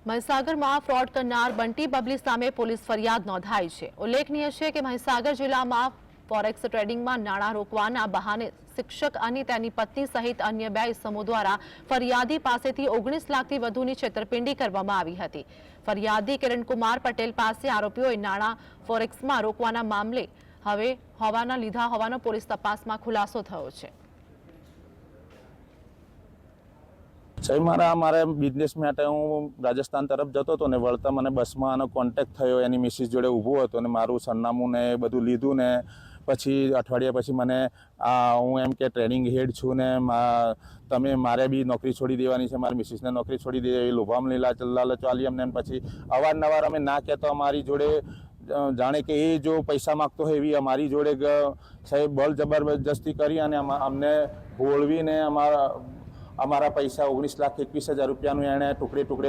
મહીસાગરમાં fraud કરનાર બંટી બબલી સામે police ફરિયાદ નોંધાઈ છે। ઉલ્લેખનીય છે કે મહીસાગર જિલ્લામાં ફોરેક્સ ટ્રેડિંગમાં નાણાં રોકવાના બહાને શિક્ષક અને તેની પત્ની સહિત અન્ય 2 ઇસમો દ્વારા ફરિયાદી પાસેથી 19 લાખથી વધુની છેતરપિંડી કરવામાં આવી હતી। ફરિયાદી કિરણકુમાર પટેલ પાસે આરોપીઓએ નાણાં ફોરેક્સમાં રોકવાના મામલે હવે હવાના લીધા હોવાનો પોલીસ તપાસમાં ખુલાસો થયો છે। મારે બિઝનેસ માટે હું રાજસ્થાન તરફ જતો હતો ને વળતા મને બસમાં આનો કોન્ટેક્ટ થયો, એની મિસિસ જોડે ઊભો હતો ને મારું સરનામું ને બધું લીધું ને પછી અઠવાડિયા પછી મને હું એમ કે ટ્રેનિંગ હેડ છું ને તમે મારે બી નોકરી છોડી દેવાની છે, મારી મિસિસને નોકરી છોડી દેવી, લોભામણી લાલચ આલી અમને। પછી અવારનવાર અમે ના કહેતો અમારી જોડે જાણે કે એ જો પૈસા માગતો હોય એવી અમારી જોડે સાહેબ બળ જબરજસ્તી કરી અને અમને ભોળવીને અમારા પૈસા 19,21,000 રૂપિયાનું એણે ટુકડે ટુકડે